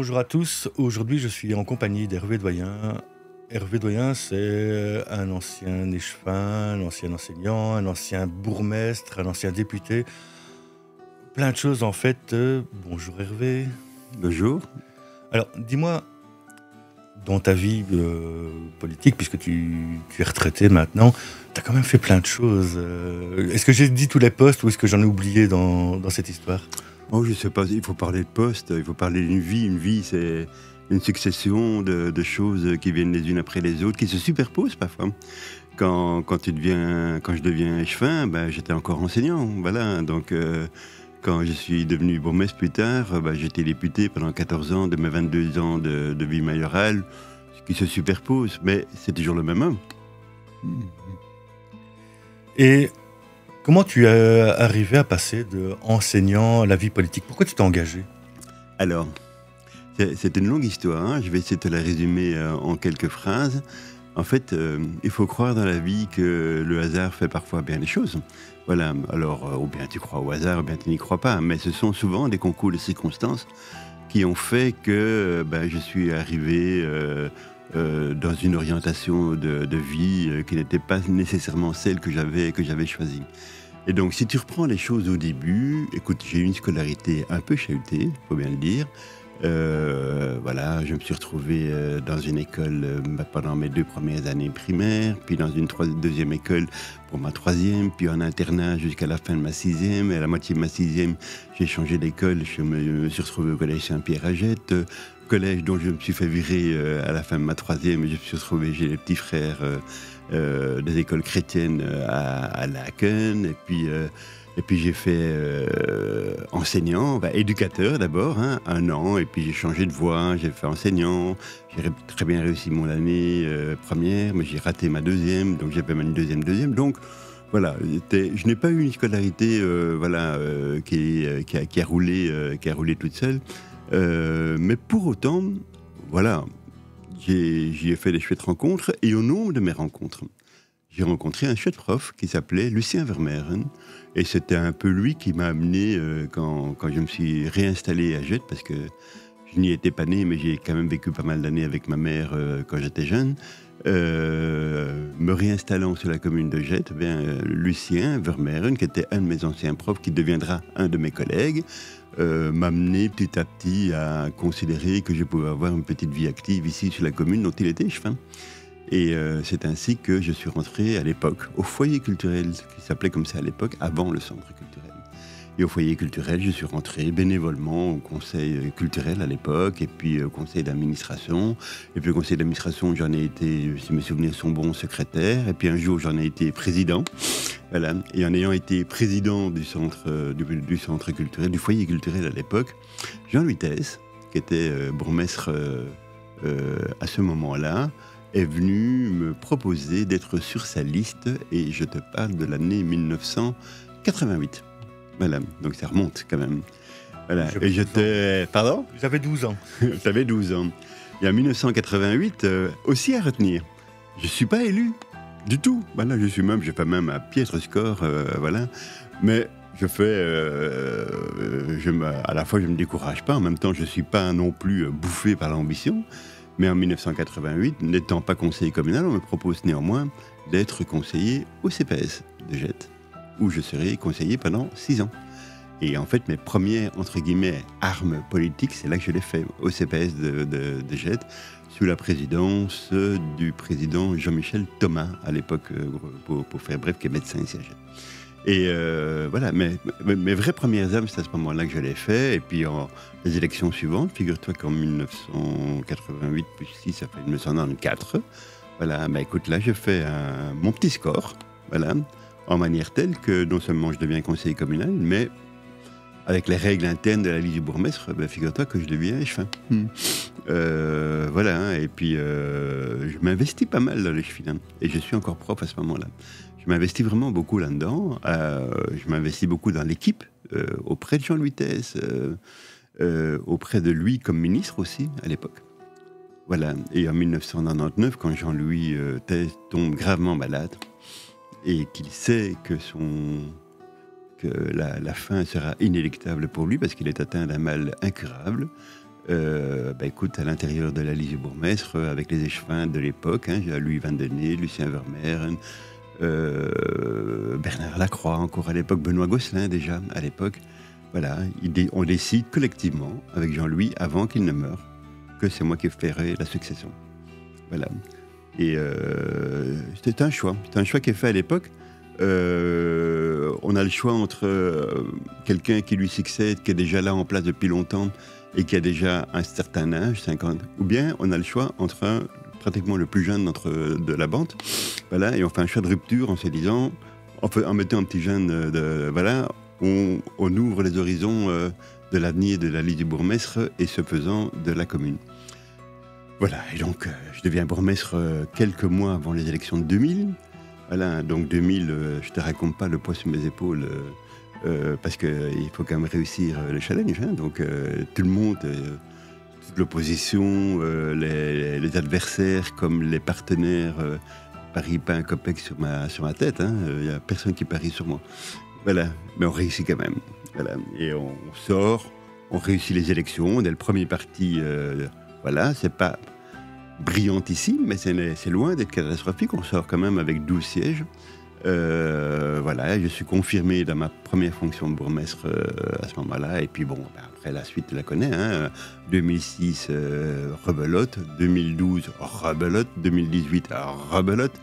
Bonjour à tous. Aujourd'hui, je suis en compagnie d'Hervé Doyen. Hervé Doyen, c'est un ancien échevin, un ancien enseignant, un ancien bourgmestre, un ancien député. Plein de choses en fait. Bonjour Hervé. Bonjour. Alors, dis-moi, dans ta vie politique, puisque tu es retraité maintenant, tu as quand même fait plein de choses. Est-ce que j'ai dit tous les postes ou est-ce que j'en ai oublié dans cette histoire ? Oh, je sais pas, il faut parler de poste, il faut parler d'une vie. Une vie, c'est une succession de choses qui viennent les unes après les autres, qui se superposent parfois. Quand je deviens échevin, j'étais encore enseignant, voilà. Donc, quand je suis devenu bourgmestre plus tard, j'étais député pendant 14 ans de mes 22 ans de vie mayorale, ce qui se superpose, mais c'est toujours le même homme. Et comment tu es arrivé à passer de enseignant à la vie politique ? Pourquoi tu t'es engagé ? Alors, c'est une longue histoire, hein. Je vais essayer de te la résumer en quelques phrases. En fait, il faut croire dans la vie que le hasard fait parfois bien les choses. Voilà, alors, ou bien tu crois au hasard, ou bien tu n'y crois pas, mais ce sont souvent des concours de circonstances qui ont fait que je suis arrivé dans une orientation de vie qui n'était pas nécessairement celle que j'avais choisie. Et donc, si tu reprends les choses au début, écoute, j'ai eu une scolarité un peu chahutée, il faut bien le dire. Voilà, je me suis retrouvé dans une école pendant mes 2 premières années primaires, puis dans une deuxième école pour ma 3e, puis en internat jusqu'à la fin de ma 6e. Et à la moitié de ma 6e, j'ai changé d'école. Je me suis retrouvé au collège Saint-Pierre à Gette, collège dont je me suis fait virer à la fin de ma 3e. Je me suis retrouvé chez les petits frères des écoles chrétiennes à Laken. Et puis j'ai fait enseignant, éducateur d'abord, hein, 1 an, et puis j'ai changé de voie, j'ai fait enseignant, j'ai très bien réussi mon année première, mais j'ai raté ma 2e, donc j'ai fait ma deuxième. Donc voilà, je n'ai pas eu une scolarité qui a roulé toute seule, mais pour autant, voilà, j'y ai fait des chouettes rencontres, et au nombre de mes rencontres, j'ai rencontré un chouette prof qui s'appelait Lucien Vermeeren. Et c'était un peu lui qui m'a amené, quand je me suis réinstallé à Gette, parce que je n'y étais pas né, mais j'ai quand même vécu pas mal d'années avec ma mère quand j'étais jeune. Me réinstallant sur la commune de Gette, Lucien Vermeeren, qui était un de mes anciens profs, qui deviendra un de mes collègues, m'a amené petit à petit à considérer que je pouvais avoir une petite vie active ici sur la commune dont il était échevin. Et c'est ainsi que je suis rentré à l'époque au foyer culturel, qui s'appelait comme ça à l'époque, avant le centre culturel. Et au foyer culturel, je suis rentré bénévolement au conseil culturel à l'époque, et puis au conseil d'administration. Et puis au conseil d'administration, j'en ai été, si mes souvenirs sont bons, secrétaire. Et puis un jour, j'en ai été président. Voilà. Et en ayant été président du centre culturel, du foyer culturel à l'époque, Jean-Louis Thès, qui était bourgmestre à ce moment-là, est venu me proposer d'être sur sa liste, et je te parle de l'année 1988. Voilà, donc ça remonte quand même. Voilà. Et j'étais... Pardon ? J'avais 12 ans. J'avais 12 ans. Et en 1988, aussi à retenir, je ne suis pas élu du tout. Voilà, j'ai fait même un piètre score, voilà. Mais je fais... à la fois, je ne me décourage pas. En même temps, je ne suis pas non plus bouffé par l'ambition. Mais en 1988, n'étant pas conseiller communal, on me propose néanmoins d'être conseiller au CPS de Gette, où je serai conseiller pendant 6 ans. Et en fait, mes premières, entre guillemets, armes politiques, c'est là que je les fais, au CPS de Gette, sous la présidence du président Jean-Michel Thomas, à l'époque, pour faire bref, qui est médecin ici à Gette. Et voilà, mes vraies premières âmes, c'est à ce moment-là que je l'ai fait. Et puis, les élections suivantes, figure-toi qu'en 1988 plus 6, ça fait 1994. Voilà, écoute, là, je fais mon petit score, voilà, en manière telle que non seulement je deviens conseiller communal, mais avec les règles internes de la liste du bourgmestre, figure-toi que je deviens échevin. Voilà, et puis je m'investis pas mal dans l'échevinat, et je suis encore prof à ce moment-là. Je m'investis vraiment beaucoup là-dedans. Je m'investis beaucoup dans l'équipe, auprès de Jean-Louis Thès, auprès de lui comme ministre aussi, à l'époque. Voilà. Et en 1999, quand Jean-Louis Thès tombe gravement malade, et qu'il sait que la fin sera inéluctable pour lui, parce qu'il est atteint d'un mal incurable, Écoute, à l'intérieur de la liste du bourgmestre, avec les échevins de l'époque, hein, Louis Vandenay, Lucien Vermeeren, Bernard Lacroix, encore à l'époque, Benoît Gosselin déjà, à l'époque. Voilà, on décide collectivement, avec Jean-Louis, avant qu'il ne meure, que c'est moi qui ferai la succession. Voilà. Et c'était un choix. C'était un choix qui est fait à l'époque. On a le choix entre quelqu'un qui lui succède, qui est déjà là en place depuis longtemps et qui a déjà un certain âge, 50, ou bien on a le choix entre pratiquement le plus jeune de la bande, voilà, et on fait un choix de rupture en se disant, en mettant un petit jeune, voilà, on ouvre les horizons de l'avenir de la liste du bourgmestre et ce faisant de la commune. Voilà, et donc je deviens bourgmestre quelques mois avant les élections de 2000. Voilà, donc 2000, je te raconte pas le poids sur mes épaules, parce qu'il faut quand même réussir le challenge. Hein, donc tout le monde, toute l'opposition, les adversaires comme les partenaires, parient pas un copec sur ma tête. Il n'y a personne qui parie sur moi. Voilà, mais on réussit quand même. Voilà, et on sort, on réussit les élections, on est le premier parti. Voilà, c'est pas brillantissime, mais c'est loin d'être catastrophique. On sort quand même avec 12 sièges. Voilà, je suis confirmé dans ma première fonction de bourgmestre à ce moment-là. Et puis bon, après la suite, tu la connais. Hein, 2006, rebelote. 2012, rebelote. 2018, rebelote.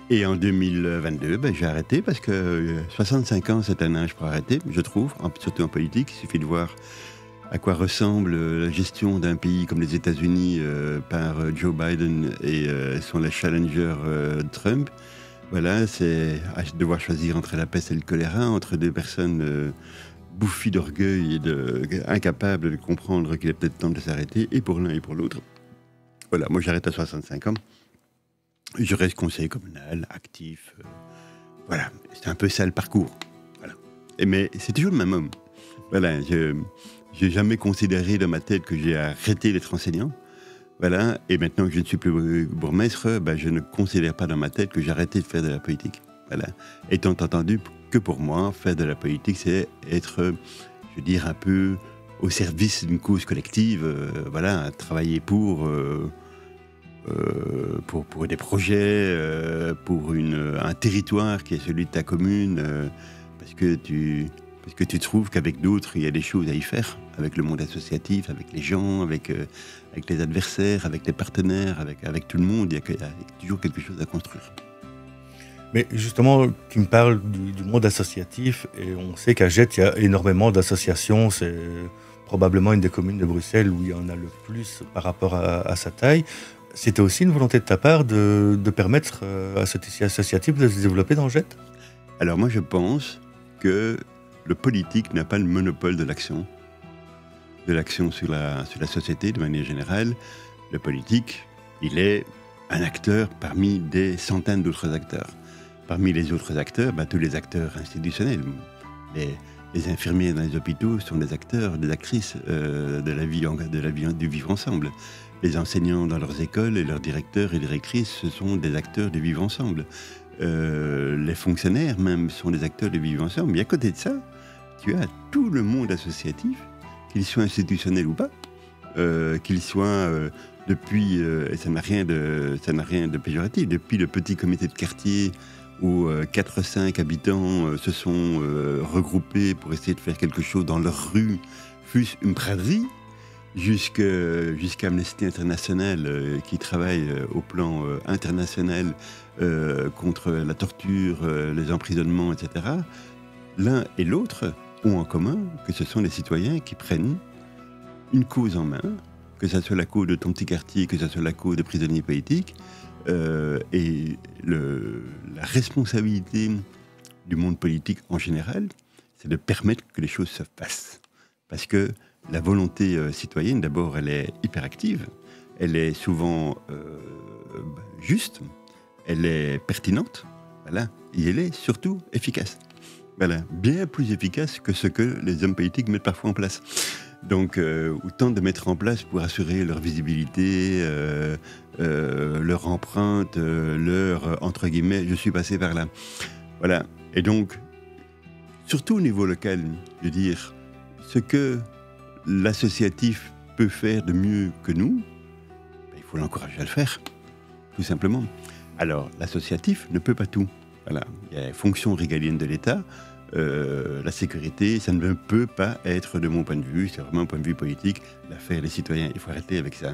Et en 2022, j'ai arrêté parce que 65 ans, c'est un âge pour arrêter, je trouve, surtout en politique. Il suffit de voir à quoi ressemble la gestion d'un pays comme les États-Unis par Joe Biden et son challenger Trump. Voilà, c'est devoir choisir entre la peste et le choléra, entre deux personnes bouffies d'orgueil et incapables de comprendre qu'il est peut-être temps de s'arrêter, et pour l'un et pour l'autre. Voilà, moi j'arrête à 65 ans. Je reste conseiller communal, actif. Voilà, c'est un peu ça le parcours. Voilà. Mais c'est toujours le même homme. Voilà, je n'ai jamais considéré dans ma tête que j'ai arrêté d'être enseignant. Voilà, et maintenant que je ne suis plus bourgmestre, je ne considère pas dans ma tête que j'ai arrêté de faire de la politique. Voilà. Étant entendu que pour moi, faire de la politique, c'est être, je veux dire, un peu au service d'une cause collective. Voilà, travailler pour des projets, pour un territoire qui est celui de ta commune, parce que tu trouves qu'avec d'autres, il y a des choses à y faire, avec le monde associatif, avec les gens, avec les adversaires, avec les partenaires, avec tout le monde, il y a toujours quelque chose à construire. Mais justement, tu me parles du monde associatif, et on sait qu'à Gette, il y a énormément d'associations. C'est probablement une des communes de Bruxelles où il y en a le plus par rapport à sa taille. C'était aussi une volonté de ta part de permettre à ce tissu associatif de se développer dans Gette ? Alors moi, je pense que le politique n'a pas le monopole de l'action sur la société de manière générale. Le politique, il est un acteur parmi des centaines d'autres acteurs. Parmi les autres acteurs, tous les acteurs institutionnels. Les infirmiers dans les hôpitaux sont des acteurs, des actrices de la vie du vivre ensemble. Les enseignants dans leurs écoles et leurs directeurs et directrices, ce sont des acteurs du vivre ensemble. Les fonctionnaires même sont des acteurs du vivre ensemble. Mais à côté de ça, tu as tout le monde associatif, qu'il soit institutionnel ou pas, qu'il soit depuis, et ça n'a rien de péjoratif, depuis le petit comité de quartier où 4-5 habitants se sont regroupés pour essayer de faire quelque chose dans leur rue, fût-ce une braderie, jusqu'à Amnesty International qui travaille au plan international contre la torture, les emprisonnements, etc. L'un et l'autre ont en commun que ce sont les citoyens qui prennent une cause en main, que ce soit la cause de ton petit quartier, que ce soit la cause des prisonniers politiques, et la responsabilité du monde politique en général, c'est de permettre que les choses se fassent. Parce que la volonté citoyenne, d'abord, elle est hyperactive, elle est souvent juste, elle est pertinente, voilà, et elle est surtout efficace. Voilà, bien plus efficace que ce que les hommes politiques mettent parfois en place. Donc, autant de mettre en place pour assurer leur visibilité, leur empreinte, leur, entre guillemets, je suis passé par là. Voilà. Et donc, surtout au niveau local, je veux dire, ce que l'associatif peut faire de mieux que nous, il faut l'encourager à le faire, tout simplement. Alors, l'associatif ne peut pas tout. Voilà. Il y a les fonctions régaliennes de l'État. La sécurité, ça ne peut pas être, de mon point de vue, c'est vraiment un point de vue politique, l'affaire des citoyens. Il faut arrêter avec ça.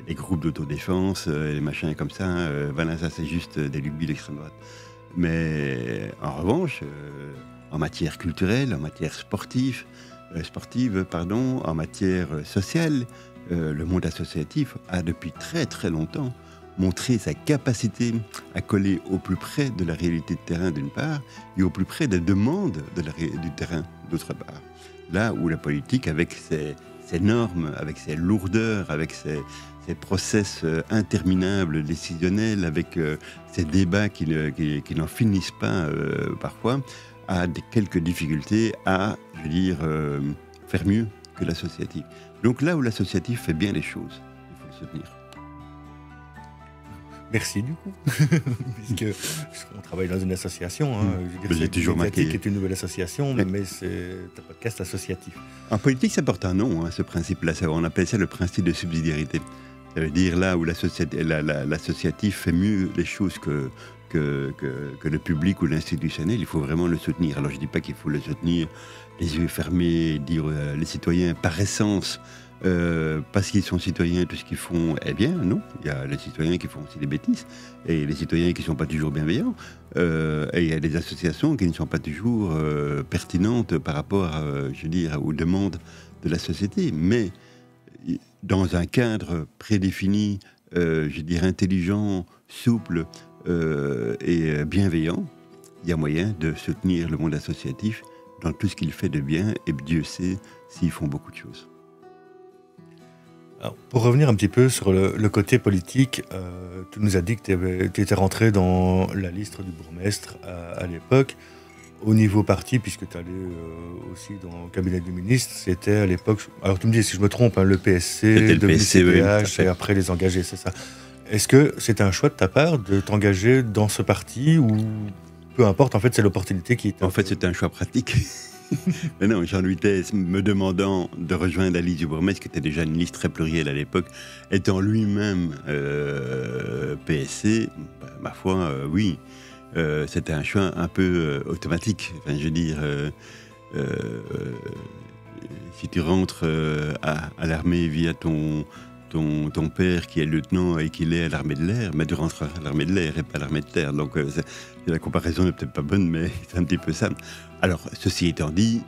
Les groupes d'autodéfense, les machins comme ça, voilà, ça c'est juste des lubies d'extrême droite. Mais en revanche, en matière culturelle, en matière sportive, en matière sociale, le monde associatif a depuis très très longtemps montré sa capacité à coller au plus près de la réalité de terrain d'une part et au plus près des demandes du terrain d'autre part. Là où la politique, avec ses normes, avec ses lourdeurs, avec ses process interminables, décisionnels, avec ces débats qui n'en finissent pas parfois, a quelques difficultés à, faire mieux que l'associatif. Donc là où l'associatif fait bien les choses, il faut le soutenir. Merci du coup, puisqu'on travaille dans une association. J'ai toujours marqué. C'est une nouvelle association, mais c'est un podcast associatif. En politique, ça porte un nom, ce principe-là. On appelle ça le principe de subsidiarité. Ça veut dire là où l'associatif fait mieux les choses que le public ou l'institutionnel, il faut vraiment le soutenir. Alors je ne dis pas qu'il faut le soutenir les yeux fermés, dire les citoyens par essence, parce qu'ils sont citoyens, tout ce qu'ils font est bien, non. Il y a les citoyens qui font aussi des bêtises, et les citoyens qui ne sont pas toujours bienveillants, et il y a des associations qui ne sont pas toujours pertinentes par rapport, aux demandes de la société. Mais dans un cadre prédéfini, intelligent, souple et bienveillant, il y a moyen de soutenir le monde associatif dans tout ce qu'il fait de bien, et Dieu sait s'ils font beaucoup de choses. Alors, pour revenir un petit peu sur le côté politique, tu nous as dit que tu étais rentré dans la liste du bourgmestre à l'époque. Au niveau parti, puisque tu allais aussi dans le cabinet du ministre, c'était à l'époque, alors tu me dis si je me trompe, le PSC, le PSC, CDH, et après les engagés, c'est ça. Est-ce que c'était un choix de ta part de t'engager dans ce parti, ou peu importe, en fait c'est l'opportunité qui était... En fait c'était un choix pratique. Mais non, Jean-Louis Thès, me demandant de rejoindre la liste du bourgmestre, qui était déjà une liste très plurielle à l'époque, étant lui-même PSC, ma foi, oui. C'était un choix un peu automatique. Enfin, si tu rentres à l'armée via ton père qui est lieutenant et qu'il est à l'armée de l'air, mais tu rentres à l'armée de l'air et pas à l'armée de terre. Donc la comparaison n'est peut-être pas bonne, mais c'est un petit peu ça. Alors, ceci étant dit,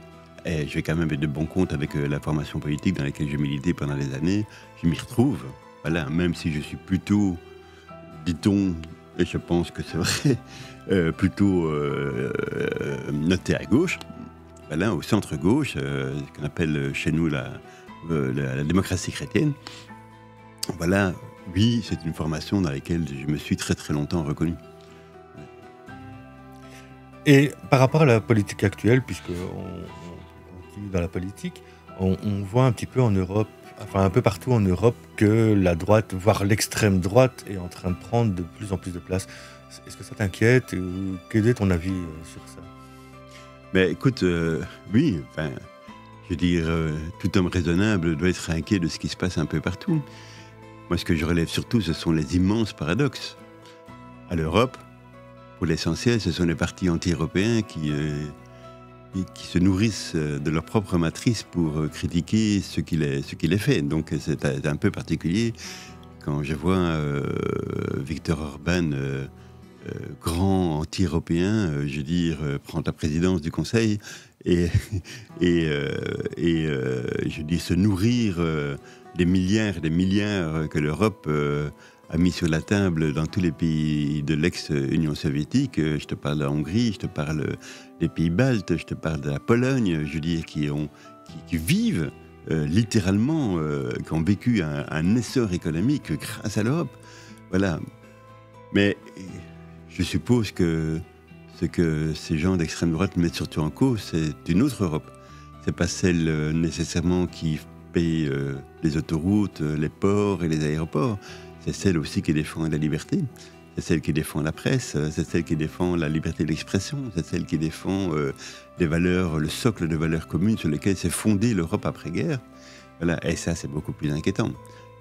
je vais quand même être de bon compte avec la formation politique dans laquelle j'ai milité pendant des années. Je m'y retrouve, voilà, même si je suis plutôt, dit-on, et je pense que c'est vrai, plutôt noté à gauche, voilà, au centre-gauche, ce qu'on appelle chez nous la démocratie chrétienne. Voilà, oui, c'est une formation dans laquelle je me suis très très longtemps reconnu. Et par rapport à la politique actuelle, puisqu'on continue dans la politique, on voit un petit peu en Europe, enfin un peu partout en Europe, que la droite, voire l'extrême droite, est en train de prendre de plus en plus de place. Est-ce que ça t'inquiète? Quel est ton avis sur ça? Mais écoute, oui, enfin, je veux dire, tout homme raisonnable doit être inquiet de ce qui se passe un peu partout. Moi, ce que je relève surtout, ce sont les immenses paradoxes. À l'Europe, pour l'essentiel, ce sont les partis anti-européens qui se nourrissent de leur propre matrice pour critiquer ce qu'il est fait. Donc c'est un peu particulier quand je vois Viktor Orban, grand anti-européen, prend la présidence du Conseil et se nourrir des milliards et des milliards que l'Europe a mis sur la table dans tous les pays de l'ex-Union soviétique. Je te parle de la Hongrie, je te parle des pays baltes, je te parle de la Pologne, qui vivent littéralement, qui ont vécu un essor économique grâce à l'Europe. Voilà. Mais je suppose que ce que ces gens d'extrême droite mettent surtout en cause, c'est une autre Europe. C'est pas celle nécessairement qui paye les autoroutes, les ports et les aéroports. C'est celle aussi qui défend la liberté, c'est celle qui défend la presse, c'est celle qui défend la liberté d'expression, c'est celle qui défend les valeurs, le socle de valeurs communes sur lesquelles s'est fondée l'Europe après-guerre. Voilà. Et ça, c'est beaucoup plus inquiétant.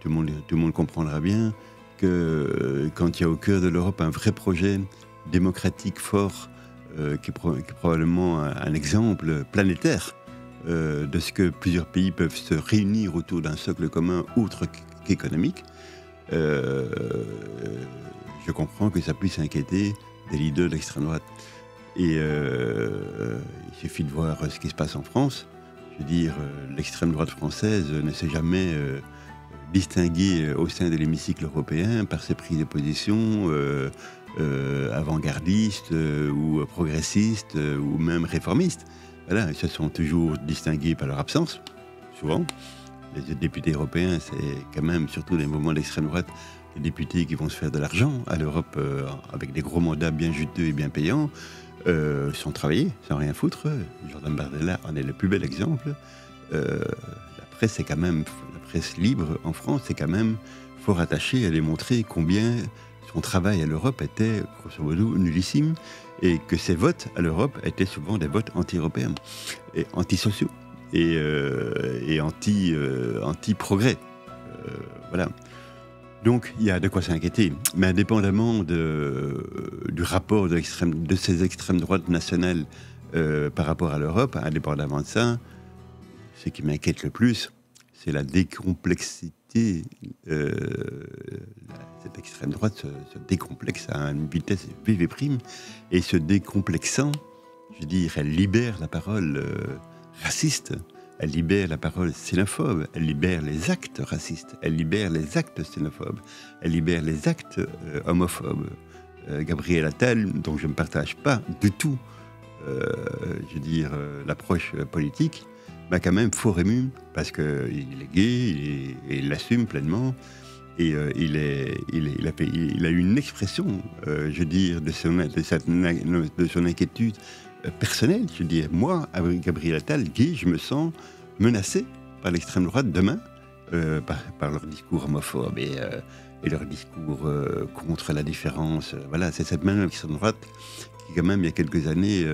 Tout le monde comprendra bien que quand il y a au cœur de l'Europe un vrai projet démocratique fort, qui est probablement un exemple planétaire de ce que plusieurs pays peuvent se réunir autour d'un socle commun autre qu'économique, je comprends que ça puisse inquiéter des leaders de l'extrême droite. Et il suffit de voir ce qui se passe en France. Je veux dire, l'extrême droite française ne s'est jamais distinguée au sein de l'hémicycle européen par ses prises de position avant-gardistes ou progressistes ou même réformistes. Voilà, ils se sont toujours distingués par leur absence, souvent. Les députés européens, c'est quand même, surtout les mouvements d'extrême droite, des députés qui vont se faire de l'argent à l'Europe avec des gros mandats bien juteux et bien payants, sans travailler, sans rien foutre. Jordan Bardella en est le plus bel exemple. La presse libre en France, c'est quand même fort attaché à démontrer combien son travail à l'Europe était, grosso modo, nullissime, et que ses votes à l'Europe étaient souvent des votes anti-européens, et antisociaux, et anti-progrès. Voilà. Donc, il y a de quoi s'inquiéter. Mais indépendamment du rapport de ces extrêmes droites nationales par rapport à l'Europe, indépendamment de ça, ce qui m'inquiète le plus, c'est la décomplexité. Cette extrême droite se décomplexe à une vitesse vive et prime. Et se décomplexant, je veux dire, elle libère la parole raciste, elle libère la parole xénophobe, elle libère les actes racistes, elle libère les actes xénophobes, elle libère les actes homophobes. Gabriel Attal, dont je ne partage pas du tout, je veux dire, l'approche politique, m'a quand même fort ému, parce qu'il est gay, et il l'assume pleinement, et il a eu une expression, je veux dire, de son inquiétude personnelle. Je veux dire, moi, avec Gabriel Attal, gay, je me sens menacé par l'extrême droite demain, par leur discours homophobe et leur discours contre la différence. Voilà, c'est cette même extrême droite qui, quand même, il y a quelques années,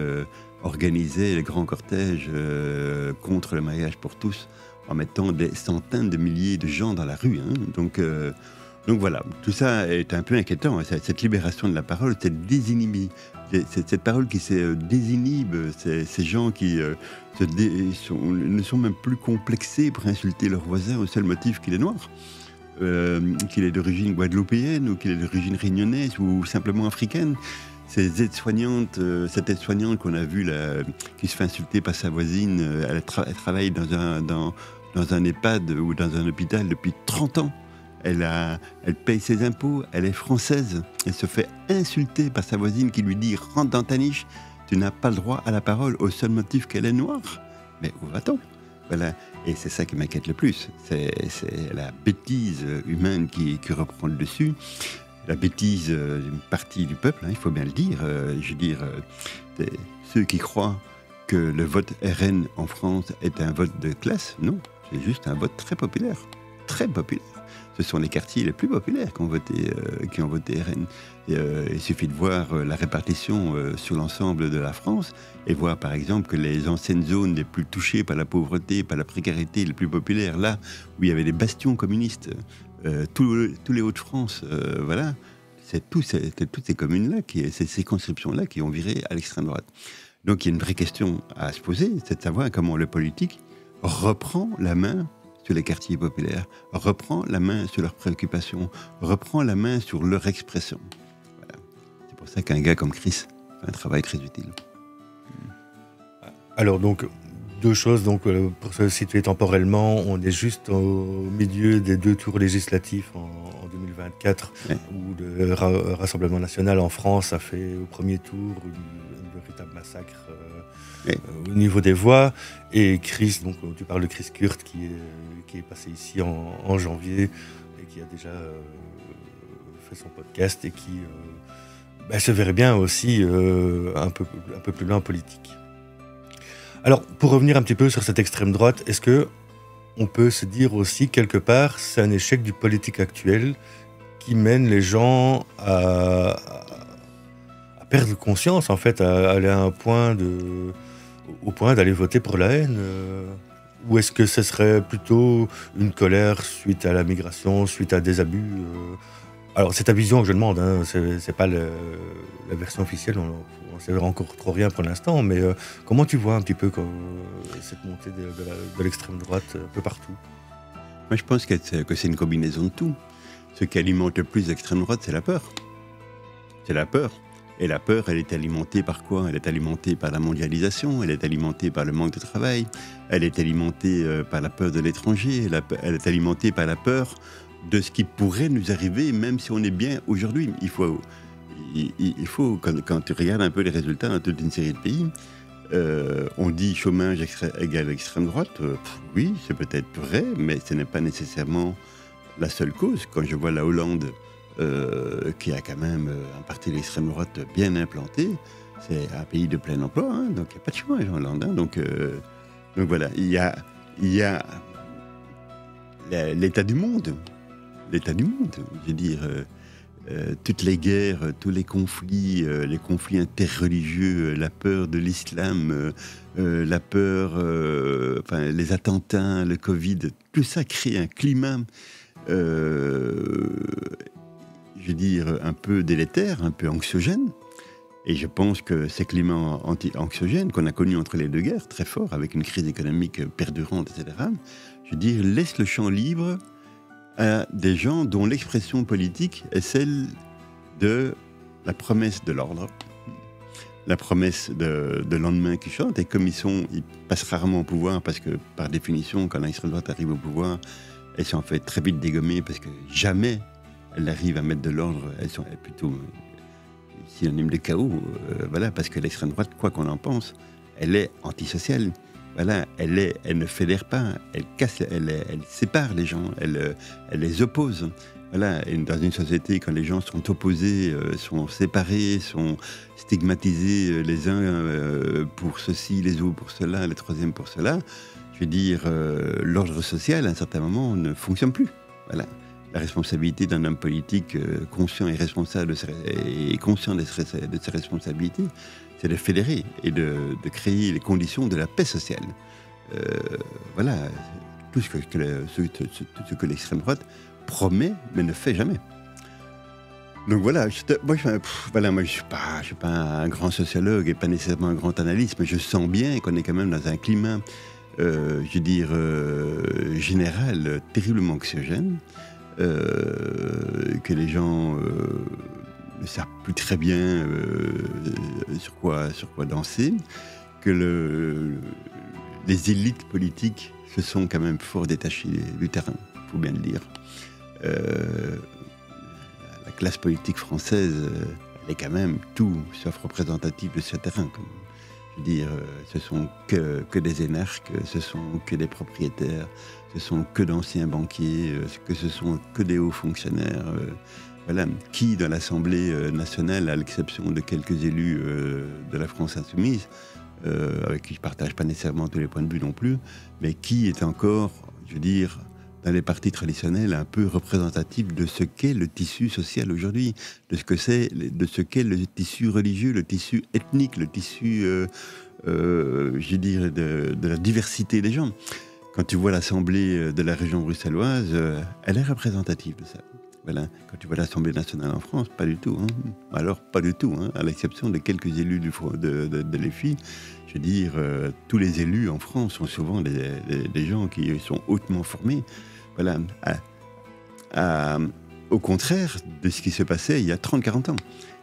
organisait les grands cortèges contre le mariage pour tous, en mettant des centaines de milliers de gens dans la rue. Hein. Donc voilà, tout ça est un peu inquiétant. Hein. Cette libération de la parole, cette parole qui se désinhibe, ces gens qui ne sont même plus complexés pour insulter leur voisin au seul motif qu'il est noir, qu'il est d'origine guadeloupéenne ou qu'il est d'origine réunionnaise ou simplement africaine. Cette aide-soignante qu'on a vue là, qui se fait insulter par sa voisine, elle travaille dans un EHPAD ou dans un hôpital depuis 30 ans. Elle paye ses impôts, elle est française. Elle se fait insulter par sa voisine qui lui dit « Rentre dans ta niche, tu n'as pas le droit à la parole au seul motif qu'elle est noire. » Mais où va-t-on ? Voilà. Et c'est ça qui m'inquiète le plus. C'est la bêtise humaine qui reprend le dessus. La bêtise d'une partie du peuple, hein, il faut bien le dire. Je veux dire, ceux qui croient que le vote RN en France est un vote de classe, non, c'est juste un vote très populaire. Très populaire. Ce sont les quartiers les plus populaires qui ont voté RN. Il suffit de voir la répartition sur l'ensemble de la France et voir par exemple que les anciennes zones les plus touchées par la pauvreté, par la précarité, les plus populaires, là où il y avait des bastions communistes, tous les Hauts-de-France, voilà, c'est toutes ces communes-là, ces circonscriptions-là qui ont viré à l'extrême droite. Donc il y a une vraie question à se poser, c'est de savoir comment le politique reprend la main sur les quartiers populaires, reprend la main sur leurs préoccupations, reprend la main sur leur expression. Voilà. C'est pour ça qu'un gars comme Chris fait un travail très utile. Alors donc, deux choses. Donc, pour se situer temporellement, on est juste au milieu des 2 tours législatifs en 2024, ouais, où le Rassemblement national en France a fait au premier tour un véritable massacre ouais, au niveau des voix. Et Chris, donc tu parles de Chris Kurt, qui est passé ici en janvier et qui a déjà fait son podcast et qui se verrait bien aussi un peu plus loin en politique. Alors, pour revenir un petit peu sur cette extrême droite, est-ce que on peut se dire aussi, quelque part, c'est un échec du politique actuel qui mène les gens à perdre conscience, en fait, à aller au point d'aller voter pour la haine Ou est-ce que ce serait plutôt une colère suite à la migration, suite à des abus Alors, c'est ta vision que je demande, hein, c'est pas la version officielle, on ne sait encore trop rien pour l'instant, mais comment tu vois un petit peu cette montée de l'extrême droite un peu partout? Moi, je pense que c'est une combinaison de tout. Ce qui alimente le plus l'extrême droite, c'est la peur. C'est la peur. Et la peur, elle est alimentée par quoi? Elle est alimentée par la mondialisation, elle est alimentée par le manque de travail, elle est alimentée par la peur de l'étranger, elle est alimentée par la peur de ce qui pourrait nous arriver, même si on est bien aujourd'hui. Il faut quand tu regardes un peu les résultats dans toute une série de pays, on dit chômage égale extrême droite. Oui, c'est peut-être vrai, mais ce n'est pas nécessairement la seule cause. Quand je vois la Hollande, qui a quand même un parti d'extrême droite bien implanté, c'est un pays de plein emploi, hein, donc il n'y a pas de chômage en Hollande. Hein, donc voilà, il y a l'état du monde. L'état du monde, je veux dire, toutes les guerres, tous les conflits interreligieux, la peur de l'islam, la peur, les attentats, le Covid, tout ça crée un climat, je veux dire, un peu délétère, un peu anxiogène. Et je pense que ces climats anxiogènes qu'on a connus entre les deux guerres, très forts, avec une crise économique perdurante, etc., je veux dire, laisse le champ libre à des gens dont l'expression politique est celle de la promesse de l'ordre, la promesse de lendemain qui chante. Et comme ils passent rarement au pouvoir, parce que par définition, quand l'extrême droite arrive au pouvoir, elles sont en fait très vite dégommées, parce que jamais elles arrivent à mettre de l'ordre. Elles sont plutôt synonymes de chaos, voilà, parce que l'extrême droite, quoi qu'on en pense, elle est antisociale. Voilà, elle ne fédère pas, elle casse, elle sépare les gens, elle les oppose. Voilà, et dans une société, quand les gens sont opposés, sont séparés, sont stigmatisés les uns pour ceci, les autres pour cela, les troisièmes pour cela, je veux dire, l'ordre social, à un certain moment, ne fonctionne plus. Voilà. La responsabilité d'un homme politique conscient et responsable et conscient de ses responsabilités, c'est de fédérer et de créer les conditions de la paix sociale. Voilà, tout ce que l'extrême droite promet, mais ne fait jamais. Donc voilà, moi je suis pas un grand sociologue et pas nécessairement un grand analyste, mais je sens bien qu'on est quand même dans un climat, je veux dire, général, terriblement anxiogène, que les gens ne savent plus très bien sur quoi danser, que les élites politiques se sont quand même fort détachées du terrain, il faut bien le dire. La classe politique française, elle est quand même tout sauf représentative de ce terrain. Je veux dire, ce sont que des énarques, ce sont que des propriétaires, ce sont que d'anciens banquiers, ce sont que des hauts fonctionnaires. Voilà, qui dans l'Assemblée nationale, à l'exception de quelques élus de la France insoumise, avec qui je ne partage pas nécessairement tous les points de vue non plus, mais qui est encore, je veux dire, dans les partis traditionnels, un peu représentatif de ce qu'est le tissu social aujourd'hui, de ce qu'est le tissu religieux, le tissu ethnique, le tissu, je dirais, de la diversité des gens. Quand tu vois l'Assemblée de la région bruxelloise, elle est représentative de ça. Voilà. Quand tu vois l'Assemblée nationale en France, pas du tout. Hein. Alors, pas du tout, hein, à l'exception de quelques élus de l'EFI. Je veux dire, tous les élus en France sont souvent des gens qui sont hautement formés. Voilà. Au contraire de ce qui se passait il y a 30-40 ans.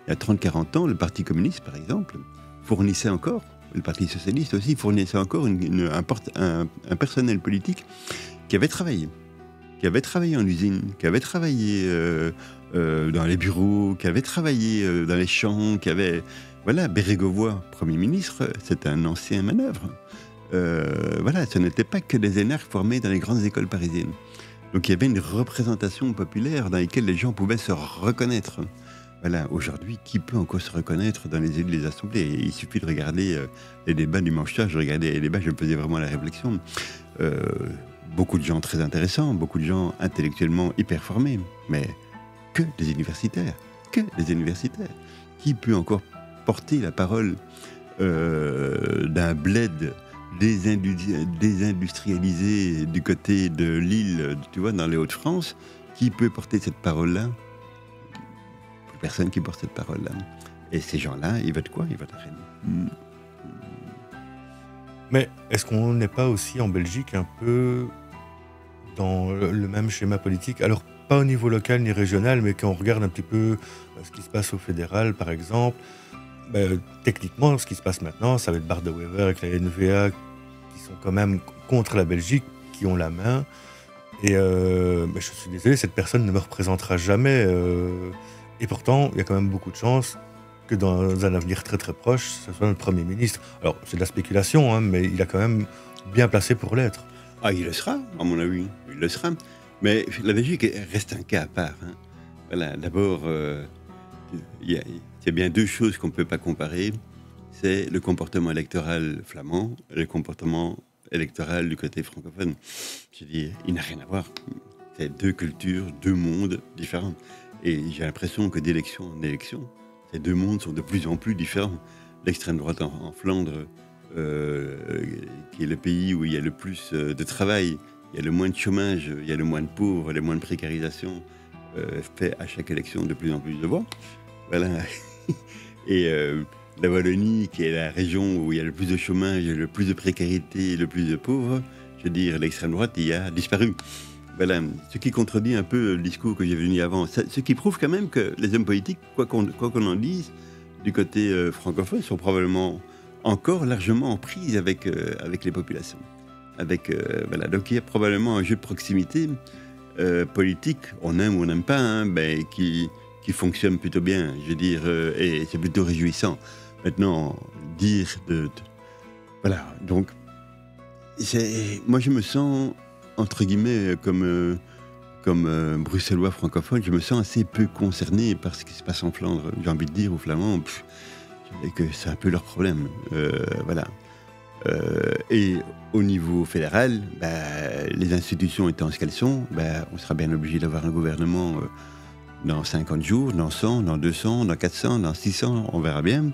Il y a 30-40 ans, le Parti communiste, par exemple, fournissait encore, le Parti socialiste aussi, fournissait encore un personnel politique qui avait travaillé en usine, qui avait travaillé dans les bureaux, qui avait travaillé dans les champs, qui avait... Voilà, Bérégovoy, Premier ministre, c'est un ancien manœuvre. Voilà, ce n'était pas que des énarques formés dans les grandes écoles parisiennes. Donc il y avait une représentation populaire dans laquelle les gens pouvaient se reconnaître. Voilà, aujourd'hui, qui peut encore se reconnaître dans les élus des assemblées? Il suffit de regarder les débats du dimanche soir. Je regardais les débats, je me faisais vraiment la réflexion. Beaucoup de gens très intéressants, beaucoup de gens intellectuellement hyper formés, mais que des universitaires. Qui peut encore porter la parole d'un bled désindustrialisé du côté de l'île, tu vois, dans les Hauts-de-France, qui peut porter cette parole-là? Plus personne qui porte cette parole-là. Et ces gens-là, ils votent quoi? Ils votent RN. Mais est-ce qu'on n'est pas aussi en Belgique un peu dans le même schéma politique? Alors, pas au niveau local ni régional, mais quand on regarde un petit peu ce qui se passe au fédéral, par exemple, techniquement, ce qui se passe maintenant, ça va être Bart De Wever avec la NVA, qui sont quand même contre la Belgique, qui ont la main. Et je suis désolé, cette personne ne me représentera jamais. Et pourtant, il y a quand même beaucoup de chances que dans un avenir très très proche, ce soit notre Premier ministre. Alors, c'est de la spéculation, hein, mais il a quand même bien placé pour l'être. Ah, il le sera, à mon avis. Il le sera. Mais la Belgique reste un cas à part. Hein. Voilà, d'abord, il y a bien deux choses qu'on ne peut pas comparer. C'est le comportement électoral flamand et le comportement électoral du côté francophone. Je dis, il n'a rien à voir. C'est deux cultures, deux mondes différents. Et j'ai l'impression que d'élection en élection, ces deux mondes sont de plus en plus différents. L'extrême droite en Flandre, qui est le pays où il y a le plus de travail, il y a le moins de chômage, il y a le moins de pauvres, le moins de précarisation, fait à chaque élection de plus en plus de voix. Voilà. Et la Wallonie, qui est la région où il y a le plus de chômage, le plus de précarité, le plus de pauvres, je veux dire, l'extrême droite, il a disparu. Voilà. Ce qui contredit un peu le discours que j'ai venu avant. Ce qui prouve quand même que les hommes politiques, quoi qu'on en dise, du côté francophone, sont probablement encore largement en prise avec les populations. Voilà. Donc il y a probablement un jeu de proximité politique, on aime ou on n'aime pas, hein, qui fonctionne plutôt bien, je veux dire, et c'est plutôt réjouissant. Maintenant, dire voilà, donc, moi je me sens, entre guillemets, comme bruxellois francophone, je me sens assez peu concerné par ce qui se passe en Flandre. J'ai envie de dire aux Flamands, que c'est un peu leur problème. Voilà. Et au niveau fédéral, les institutions étant ce qu'elles sont, on sera bien obligé d'avoir un gouvernement dans 50 jours, dans 100, dans 200, dans 400, dans 600, on verra bien,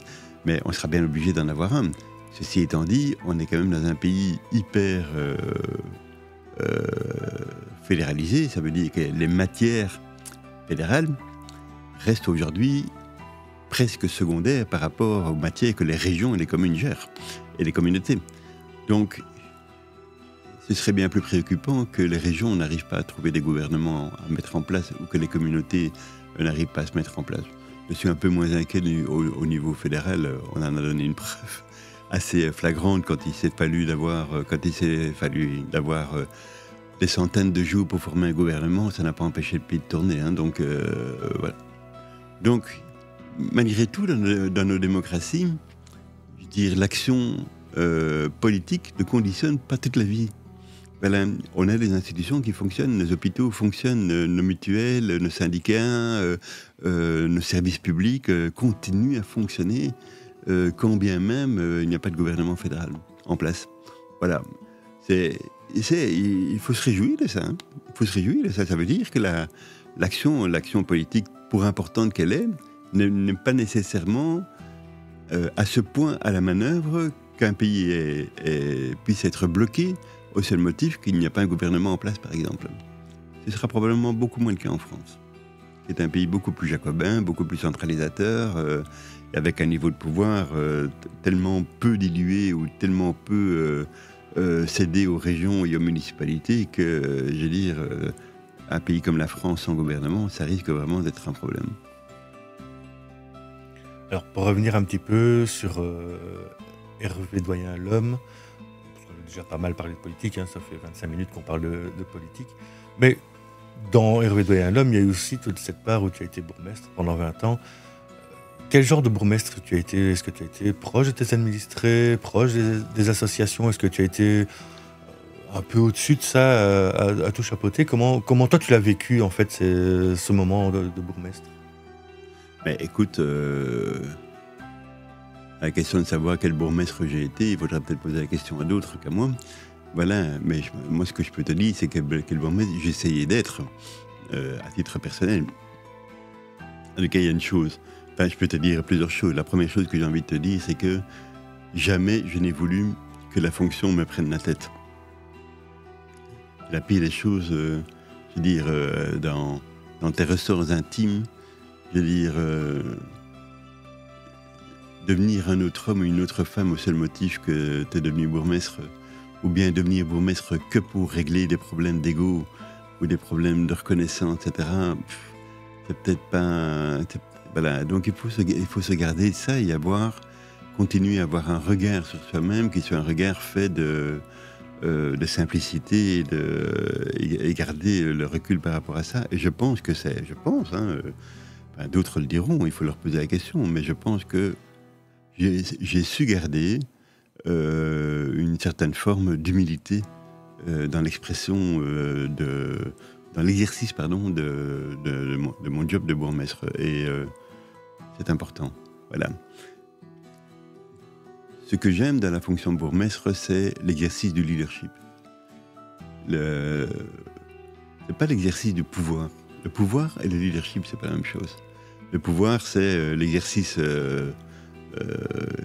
mais on sera bien obligé d'en avoir un. Ceci étant dit, on est quand même dans un pays hyper fédéralisé, ça veut dire que les matières fédérales restent aujourd'hui presque secondaires par rapport aux matières que les régions et les communes gèrent, et les communautés. Donc, ce serait bien plus préoccupant que les régions n'arrivent pas à trouver des gouvernements à mettre en place, ou que les communautés n'arrivent pas à se mettre en place. Je suis un peu moins inquiet au niveau fédéral. On en a donné une preuve assez flagrante quand il s'est fallu d'avoir des centaines de jours pour former un gouvernement. Ça n'a pas empêché le pays de tourner. Hein, donc, voilà. Donc, malgré tout, dans nos démocraties, je veux dire, l'action politique ne conditionne pas toute la vie. Voilà, on a des institutions qui fonctionnent, nos hôpitaux fonctionnent, nos mutuelles, nos syndicats, nos services publics continuent à fonctionner, quand bien même il n'y a pas de gouvernement fédéral en place. Voilà, il faut se réjouir de ça. Hein. Il faut se réjouir de ça. Ça veut dire que l'action politique, pour importante qu'elle est, n'est pas nécessairement à ce point à la manœuvre qu'un pays puisse être bloqué au seul motif qu'il n'y a pas un gouvernement en place, par exemple. Ce sera probablement beaucoup moins le cas en France. C'est un pays beaucoup plus jacobin, beaucoup plus centralisateur, avec un niveau de pouvoir tellement peu dilué ou tellement peu cédé aux régions et aux municipalités que, je veux dire, un pays comme la France sans gouvernement, ça risque vraiment d'être un problème. Alors, pour revenir un petit peu sur Hervé Doyen, l'homme, on a déjà pas mal parlé de politique, hein, ça fait 25 minutes qu'on parle de politique, mais dans Hervé Doyen, l'homme, il y a eu aussi toute cette part où tu as été bourgmestre pendant 20 ans. Quel genre de bourgmestre tu as été? Est-ce que tu as été proche de tes administrés, proche des associations? Est-ce que tu as été un peu au-dessus de ça, à tout chapeauter? Comment toi tu l'as vécu en fait, ce moment de bourgmestre? Mais écoute, la question de savoir quel bourgmestre j'ai été, il faudra peut-être poser la question à d'autres qu'à moi. Voilà, mais moi ce que je peux te dire, c'est quel bourgmestre j'ai essayé d'être, à titre personnel. En tout cas, il y a une chose. Enfin, je peux te dire plusieurs choses. La première chose que j'ai envie de te dire, c'est que jamais je n'ai voulu que la fonction me prenne la tête. La pire des choses, je veux dire, dans tes ressorts intimes, je veux dire, devenir un autre homme ou une autre femme au seul motif que tu es devenu bourgmestre, ou bien devenir bourgmestre que pour régler des problèmes d'ego ou des problèmes de reconnaissance, etc. C'est peut-être pas... Voilà, donc il faut se garder de ça et continuer à avoir un regard sur soi-même qui soit un regard fait de simplicité et garder le recul par rapport à ça. Et je pense, d'autres le diront, il faut leur poser la question, mais je pense que j'ai su garder une certaine forme d'humilité dans l'expression dans l'exercice de mon job de bourgmestre. Et c'est important. Voilà. Ce que j'aime dans la fonction de bourgmestre, c'est l'exercice du leadership. C'est pas l'exercice du pouvoir. Le pouvoir et le leadership, c'est pas la même chose. Le pouvoir, c'est l'exercice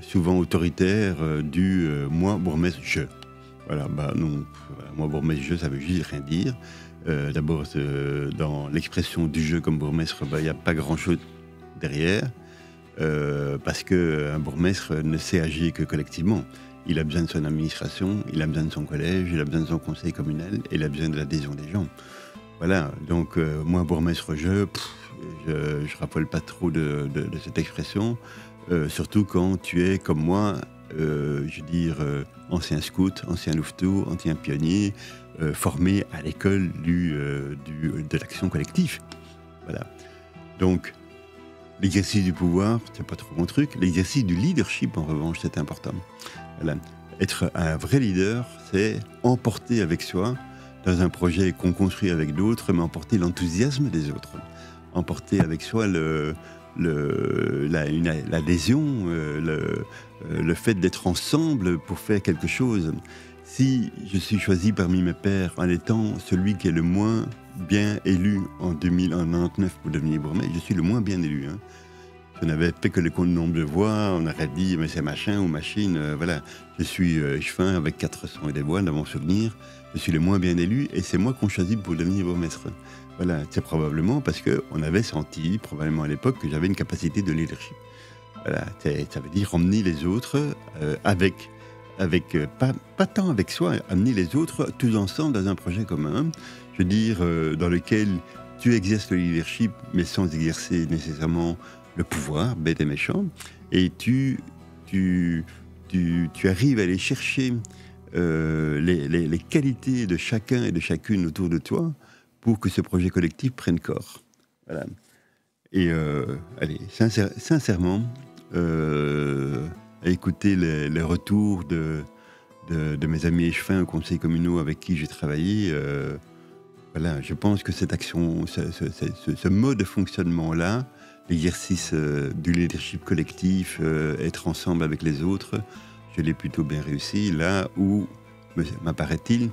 souvent autoritaire du moi, bourgmestre, je. Voilà, non. Moi, bourgmestre, je, ça veut juste rien dire. D'abord, dans l'expression du je comme bourgmestre, il n'y a pas grand-chose derrière. Parce qu'un bourgmestre ne sait agir que collectivement. Il a besoin de son administration, il a besoin de son collège, il a besoin de son conseil communal, et il a besoin de l'adhésion des gens. Voilà, donc moi, bourgmestre, je raffole pas trop de cette expression, surtout quand tu es comme moi, je veux dire, ancien scout, ancien louveteau, ancien pionnier, formé à l'école de l'action collective. Voilà. Donc, l'exercice du pouvoir, c'est pas trop mon truc. L'exercice du leadership, en revanche, c'est important. Voilà. Être un vrai leader, c'est emporter avec soi, dans un projet qu'on construit avec d'autres, mais emporter l'enthousiasme des autres. Emporter avec soi l'adhésion, le fait d'être ensemble pour faire quelque chose. Si je suis choisi parmi mes pairs en étant celui qui est le moins bien élu en 1999 pour devenir bourgmestre, je suis le moins bien élu. Hein. Si on avait fait que le compte nombre de voix, on aurait dit mais c'est machin ou machine. Voilà, je suis Chevin avec 400 et des voix dans mon souvenir. Je suis le moins bien élu et c'est moi qu'on choisit pour devenir bourgmestre. Voilà, c'est probablement parce qu'on avait senti, probablement à l'époque, que j'avais une capacité de leadership. Voilà, ça veut dire emmener les autres pas tant avec soi, amener les autres tous ensemble dans un projet commun. Je veux dire, dans lequel tu exerces le leadership, mais sans exercer nécessairement le pouvoir, bête et méchant, et tu arrives à aller chercher les qualités de chacun et de chacune autour de toi pour que ce projet collectif prenne corps. Voilà. Et allez, sincèrement, à écouter les retours de mes amis échevins au conseil communaux avec qui j'ai travaillé, voilà, je pense que cette action, ce mode de fonctionnement-là, l'exercice du leadership collectif, être ensemble avec les autres, je l'ai plutôt bien réussi. Là où, m'apparaît-il,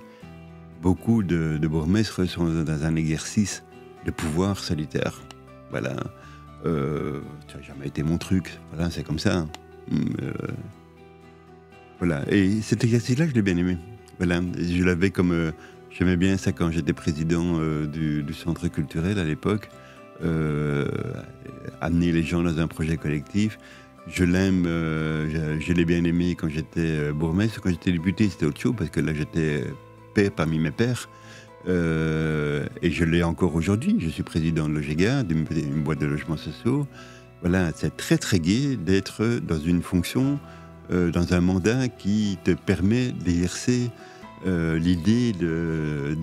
beaucoup de bourgmestres sont dans un exercice de pouvoir solitaire. Voilà, ça n'a jamais été mon truc. Voilà, c'est comme ça. Voilà, et cet exercice-là, je l'ai bien aimé. Voilà, je l'avais comme... j'aimais bien ça quand j'étais président du centre culturel à l'époque. Amener les gens dans un projet collectif. Je l'aime, je l'ai bien aimé quand j'étais bourgmestre. Quand j'étais député, c'était autre chose, parce que là, j'étais père parmi mes pairs. Et je l'ai encore aujourd'hui. Je suis président de l'OGEGA, d'une boîte de logements sociaux. Voilà, c'est très très gai d'être dans une fonction, dans un mandat qui te permet d'exercer l'idée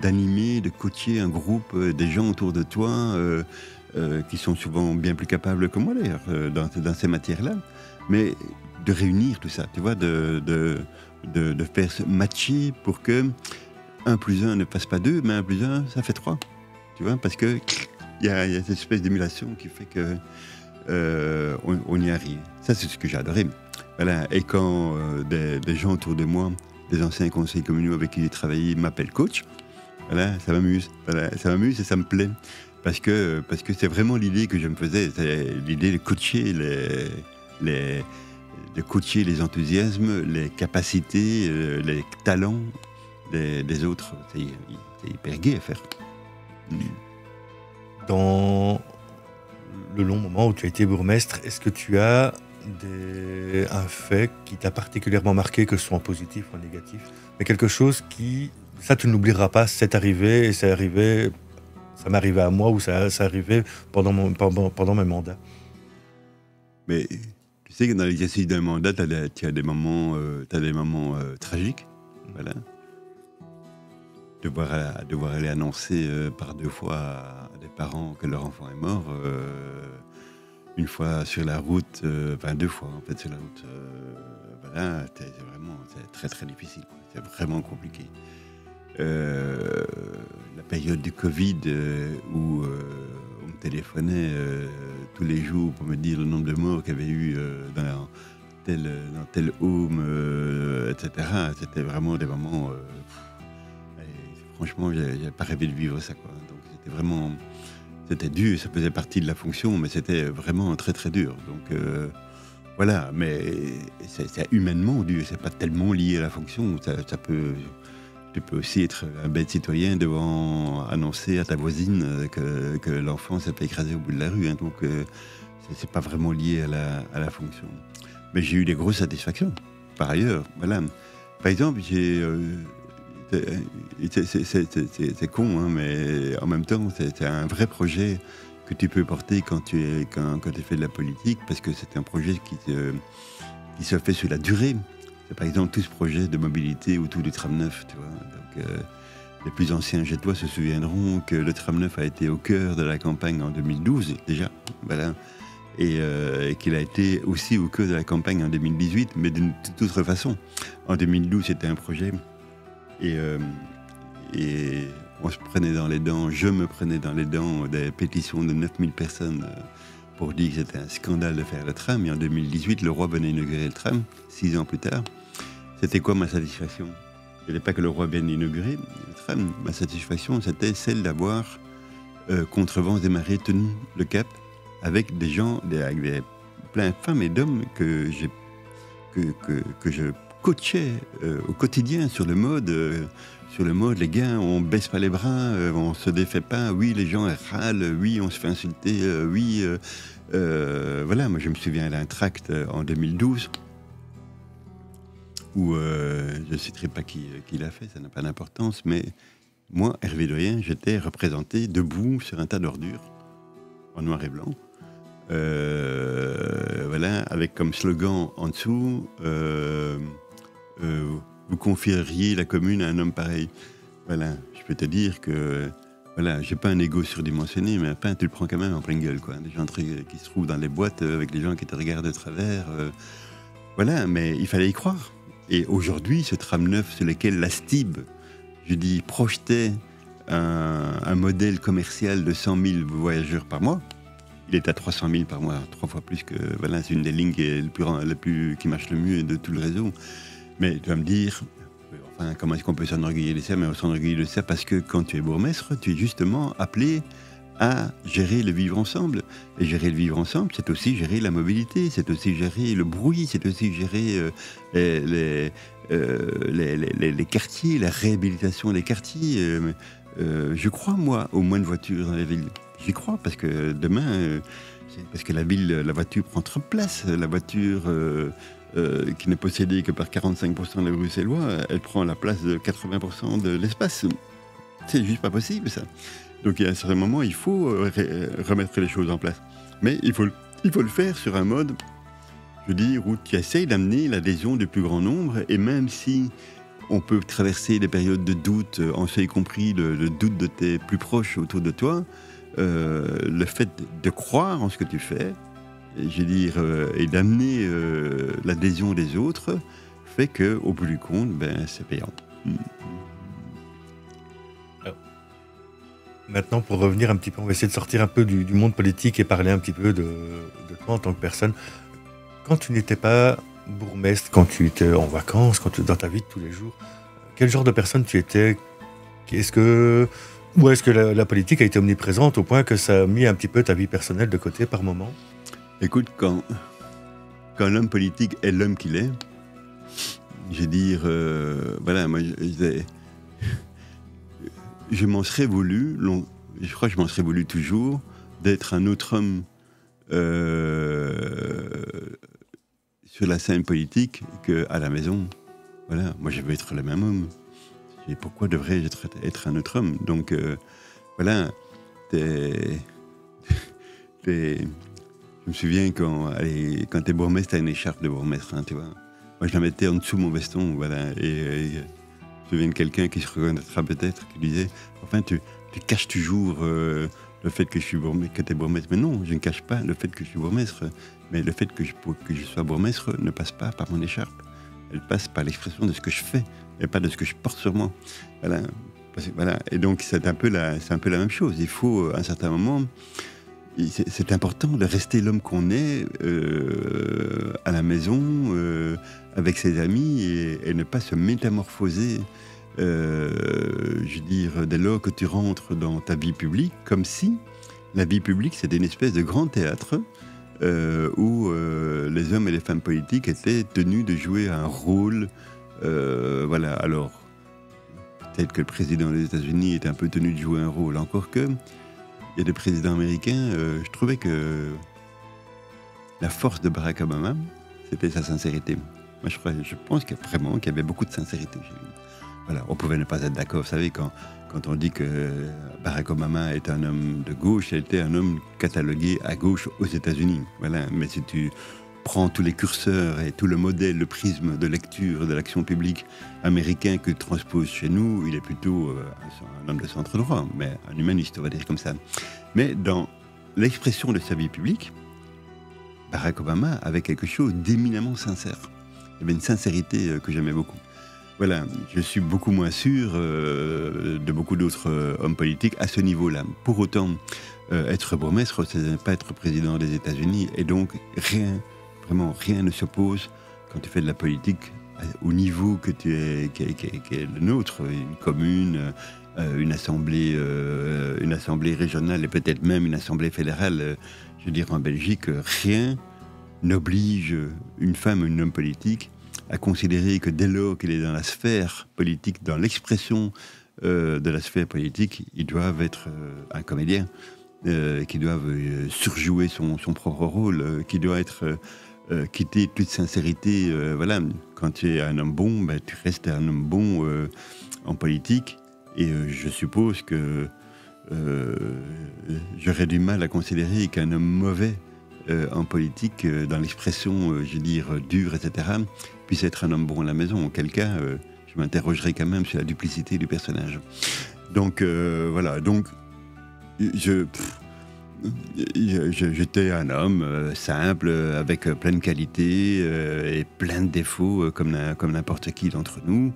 d'animer, de coacher un groupe, des gens autour de toi, qui sont souvent bien plus capables que moi d'ailleurs, dans ces matières-là, mais de réunir tout ça, tu vois, de faire se matcher pour que 1 plus 1 ne fasse pas 2, mais 1 plus 1, ça fait 3, tu vois, parce que il y a cette espèce d'émulation qui fait que on y arrive. Ça, c'est ce que j'ai adoré. Voilà. Et quand des gens autour de moi, des anciens conseils communaux avec qui j'ai travaillé, m'appellent coach, voilà, ça m'amuse. Voilà, ça m'amuse et ça me plaît. Parce que c'est vraiment l'idée que je me faisais, c'est l'idée de coacher coacher les enthousiasmes, les capacités, les talents des autres. C'est hyper gai à faire. Dans le long moment où tu as été bourgmestre, est-ce que tu as un fait qui t'a particulièrement marqué, que ce soit en positif ou en négatif, mais quelque chose qui, ça tu ne l'oublieras pas, c'est arrivé, et c'est arrivé, ça m'est arrivé à moi, ou ça arrivait pendant mes mandats. Mais tu sais que dans l'exercice d'un mandat, tu as des moments tragiques. Voilà. Devoir aller annoncer par 2 fois à des parents que leur enfant est mort, une fois sur la route, 2 fois en fait sur la route, voilà, c'est très très difficile, quoi. C'est vraiment compliqué. La période du Covid où on me téléphonait tous les jours pour me dire le nombre de morts qu'il y avait eu dans tel home, etc. C'était vraiment des moments... franchement, j'avais pas rêvé de vivre ça, quoi. Donc c'était dur, ça faisait partie de la fonction, mais c'était vraiment très très dur. Donc voilà, mais c'est humainement dur, c'est pas tellement lié à la fonction. Tu peux aussi être un bête citoyen devant annoncer à ta voisine que l'enfant s'est fait écraser au bout de la rue, hein. Donc c'est pas vraiment lié à la fonction. Mais j'ai eu des grosses satisfactions, par ailleurs. Voilà. Par exemple, c'est con, hein, mais en même temps, c'est un vrai projet que tu peux porter quand tu fais de la politique, parce que c'est un projet qui se fait sur la durée. C'est par exemple tout ce projet de mobilité autour du tram 9, tu vois. Donc, les plus anciens Gétois se souviendront que le tram 9 a été au cœur de la campagne en 2012, déjà, voilà. Et qu'il a été aussi au cœur de la campagne en 2018, mais d'une toute autre façon. En 2012, c'était un projet... Et on se prenait dans les dents, je me prenais dans les dents des pétitions de 9000 personnes pour dire que c'était un scandale de faire le tram. Et en 2018, le roi venait inaugurer le tram, 6 ans plus tard. C'était quoi ma satisfaction? Ce n'était pas que le roi vienne inaugurer le tram. Ma satisfaction, c'était celle d'avoir, contre vents et marées, tenu le cap avec des gens, avec plein de femmes et d'hommes que je coachais au quotidien sur le mode, les gars, on baisse pas les bras, on se défait pas, oui, les gens râlent, oui, on se fait insulter, oui, voilà, moi je me souviens d'un tract en 2012 où, je ne citerai pas qui l'a fait, ça n'a pas d'importance, mais moi, Hervé Doyen, j'étais représenté debout sur un tas d'ordures, en noir et blanc, voilà, avec comme slogan en dessous, vous confieriez la commune à un homme pareil. Voilà, je peux te dire que voilà, j'ai pas un ego surdimensionné, mais un pain, tu le prends quand même en pleine gueule, quoi. Des gens qui se trouvent dans les boîtes avec des gens qui te regardent de travers. Voilà, mais il fallait y croire. Et aujourd'hui, ce tram neuf sur lequel la STIB, je dis, projetait un modèle commercial de 100 000 voyageurs par mois, il est à 300 000 par mois, 3 fois plus que... Voilà, c'est une des lignes qui marche le mieux de tout le réseau. Mais tu vas me dire, enfin, comment est-ce qu'on peut s'enorgueillir de ça? Mais on s'enorgueillit de ça parce que quand tu es bourgmestre, tu es justement appelé à gérer le vivre ensemble. Et gérer le vivre ensemble, c'est aussi gérer la mobilité, c'est aussi gérer le bruit, c'est aussi gérer les quartiers, la réhabilitation des quartiers. Je crois, moi, au moins de voitures dans les villes. J'y crois, parce que demain, parce que la voiture prend trop de place. La voiture... qui n'est possédée que par 45% des Bruxellois, elle prend la place de 80% de l'espace. C'est juste pas possible, ça. Donc, à un certain moment, il faut remettre les choses en place. Mais il faut le faire sur un mode, je veux dire, où tu essayes d'amener l'adhésion du plus grand nombre, et même si on peut traverser des périodes de doute, en ce y compris le doute de tes plus proches autour de toi, le fait de croire en ce que tu fais, je veux dire, et d'amener l'adhésion des autres, fait qu'au bout du compte, c'est payant. Alors, maintenant, pour revenir un petit peu, on va essayer de sortir un peu du monde politique et parler un petit peu de toi en tant que personne. Quand tu n'étais pas bourgmestre, quand tu étais en vacances, dans ta vie de tous les jours, quel genre de personne tu étais? Ou est-ce que la politique a été omniprésente au point que ça a mis un petit peu ta vie personnelle de côté par moment? Écoute, quand quand l'homme politique est l'homme qu'il est, je veux dire, voilà, moi, je m'en serais voulu, je crois que je m'en serais voulu toujours, d'être un autre homme sur la scène politique qu'à la maison. Voilà, moi je veux être le même homme. Et pourquoi devrais-je être un autre homme? Donc, voilà, je me souviens quand t'es bourgmestre, t'as une écharpe de bourgmestre, hein, tu vois. Moi, je la mettais en dessous de mon veston, voilà. Et je me souviens de quelqu'un qui se reconnaîtra peut-être, qui disait, enfin, tu caches toujours le fait que t'es bourgmestre. Mais non, je ne cache pas le fait que je suis bourgmestre. Mais le fait que je sois bourgmestre ne passe pas par mon écharpe. Elle passe par l'expression de ce que je fais, et pas de ce que je porte sur moi. Voilà. Voilà. Et donc, c'est un peu la même chose. Il faut, à un certain moment, c'est important de rester l'homme qu'on est à la maison, avec ses amis, et ne pas se métamorphoser, je veux dire, dès lors que tu rentres dans ta vie publique, comme si la vie publique, c'était une espèce de grand théâtre où les hommes et les femmes politiques étaient tenus de jouer un rôle. Voilà, alors, peut-être que le président des États-Unis est un peu tenu de jouer un rôle, encore que il y a des présidents américains, je trouvais que la force de Barack Obama, c'était sa sincérité. Moi, je pense qu'il y avait beaucoup de sincérité chez lui. Voilà, on pouvait ne pas être d'accord. Vous savez, quand on dit que Barack Obama est un homme de gauche, il était un homme catalogué à gauche aux États-Unis. Voilà, mais si tu prends tous les curseurs et tout le modèle, le prisme de lecture de l'action publique américain que transpose chez nous, il est plutôt un homme de centre droit, mais un humaniste, on va dire comme ça. Mais dans l'expression de sa vie publique, Barack Obama avait quelque chose d'éminemment sincère. Il y avait une sincérité que j'aimais beaucoup. Voilà, je suis beaucoup moins sûr de beaucoup d'autres hommes politiques à ce niveau-là. Pour autant, être bourgmestre, c'est ne pas être président des États-Unis, et donc vraiment rien ne s'oppose quand tu fais de la politique au niveau qui est le nôtre, une commune, une assemblée régionale et peut-être même une assemblée fédérale. Je veux dire, en Belgique, rien n'oblige une femme ou un homme politique à considérer que dès lors qu'il est dans la sphère politique, dans l'expression de la sphère politique, ils doivent être un comédien, qui doivent surjouer son propre rôle, qui doit être quitter toute sincérité. Voilà, quand tu es un homme bon, ben, tu restes un homme bon en politique. Et je suppose que j'aurais du mal à considérer qu'un homme mauvais en politique, dans l'expression, je veux dire, dure, etc., puisse être un homme bon à la maison. Auquel cas, je m'interrogerai quand même sur la duplicité du personnage. Donc, voilà. Donc, j'étais un homme simple, avec plein de qualités et plein de défauts, comme n'importe qui d'entre nous.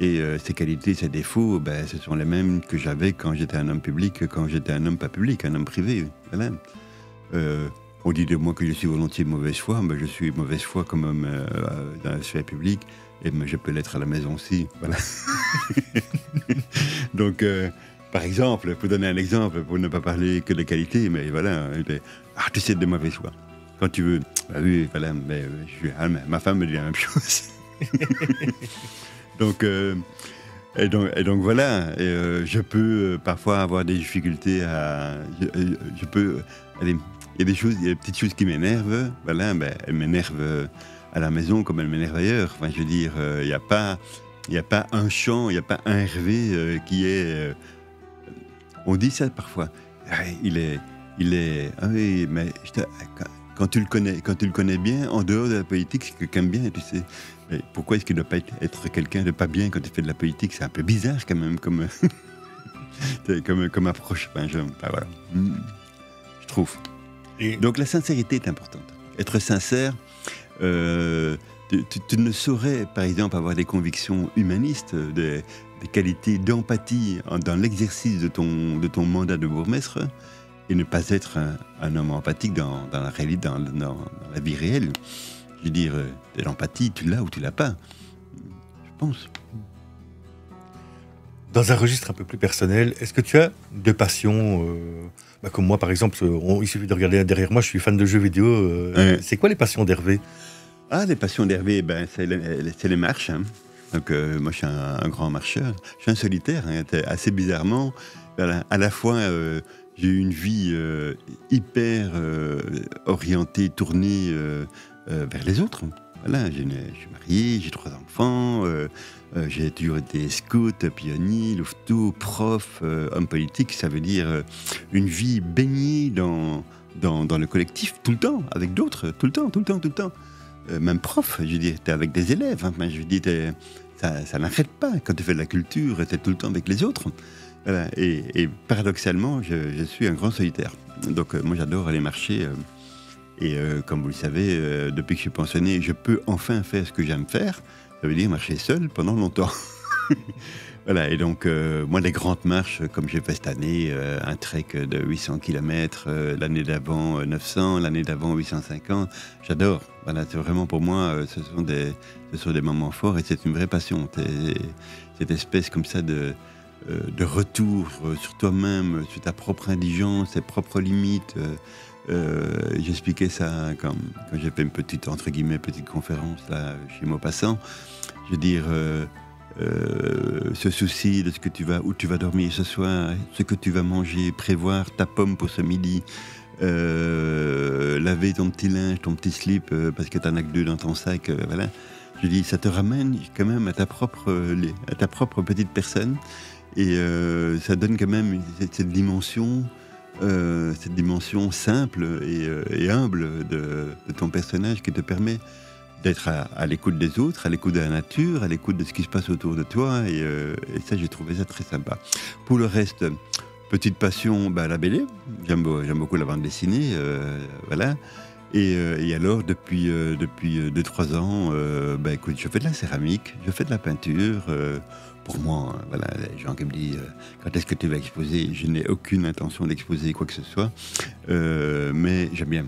Et ces qualités, ces défauts, ben, ce sont les mêmes que j'avais quand j'étais un homme public, quand j'étais un homme pas public, un homme privé. Voilà. On dit de moi que je suis volontiers de mauvaise foi, mais je suis mauvaise foi comme homme dans la sphère publique, et je peux l'être à la maison aussi. Voilà. Donc, par exemple, pour donner un exemple, pour ne pas parler que de qualité, mais voilà, tu sais, de mauvaise foi. Quand tu veux, bah oui, voilà, mais ma femme me dit la même chose. Donc, et donc voilà, je peux parfois avoir des difficultés je peux, allez, il y a des petites choses qui m'énervent, voilà, ben, elles m'énervent à la maison comme elles m'énervent ailleurs. Enfin, je veux dire, il n'y a pas un chant, il n'y a pas un Hervé qui est... on dit ça parfois. Il est... Ah oui, mais quand tu le connais bien, en dehors de la politique, c'est quelqu'un de bien, tu sais. Mais pourquoi est-ce qu'il ne doit pas être quelqu'un de pas bien quand tu fais de la politique? C'est un peu bizarre quand même, comme approche. Enfin, voilà. Je trouve. Et donc la sincérité est importante. Être sincère, tu ne saurais, par exemple, avoir des convictions humanistes, des qualités d'empathie dans l'exercice de ton mandat de bourgmestre, et ne pas être un homme empathique dans la réalité, dans la vie réelle. Je veux dire, de l'empathie, tu l'as ou tu l'as pas, je pense. Dans un registre un peu plus personnel, est-ce que tu as de passions comme moi, par exemple, il suffit de regarder derrière moi, je suis fan de jeux vidéo. Ouais. C'est quoi les passions d'Hervé ? Ah, les passions d'Hervé, c'est les marches. Hein. Donc, moi, je suis un grand marcheur. Je suis un solitaire, hein, assez bizarrement. Voilà. À la fois, j'ai eu une vie hyper orientée, tournée vers les autres. Voilà, je suis marié, j'ai 3 enfants, j'ai toujours été scout, pionnier, louveteau, prof, homme politique. Ça veut dire une vie baignée dans le collectif, tout le temps, avec d'autres, tout le temps, tout le temps, tout le temps. Même prof, je veux dire, t'es avec des élèves, hein, je veux dire, ça n'arrête pas. Quand tu fais de la culture, t'es tout le temps avec les autres. Voilà. Et paradoxalement, je suis un grand solitaire. Donc moi j'adore aller marcher. Comme vous le savez, depuis que je suis pensionné, je peux enfin faire ce que j'aime faire. Ça veut dire marcher seul pendant longtemps. Voilà, et donc, moi, les grandes marches, comme j'ai fait cette année, un trek de 800 km, l'année d'avant 900, l'année d'avant 850, j'adore. Voilà, c'est vraiment pour moi, ce sont des moments forts et c'est une vraie passion. Cette espèce comme ça de retour sur toi-même, sur ta propre indigence, tes propres limites. J'expliquais ça quand j'ai fait une petite, entre guillemets, petite conférence là, chez Maupassant. Je veux dire... ce souci de où tu vas dormir ce soir, ce que tu vas manger, prévoir ta pomme pour ce midi, laver ton petit linge, ton petit slip, parce que tu n'en as que 2 dans ton sac, voilà. Je dis, ça te ramène quand même à ta propre petite personne, et ça donne quand même cette dimension simple et humble de ton personnage qui te permet d'être à l'écoute des autres, à l'écoute de la nature, à l'écoute de ce qui se passe autour de toi. Et ça, j'ai trouvé ça très sympa. Pour le reste, petite passion, la BD. J'aime beaucoup la bande dessinée. Voilà. Et alors, depuis 2-3 ans, écoute, je fais de la céramique, je fais de la peinture. Pour moi, voilà, les gens qui me disent quand est-ce que tu vas exposer, je n'ai aucune intention d'exposer quoi que ce soit. Mais j'aime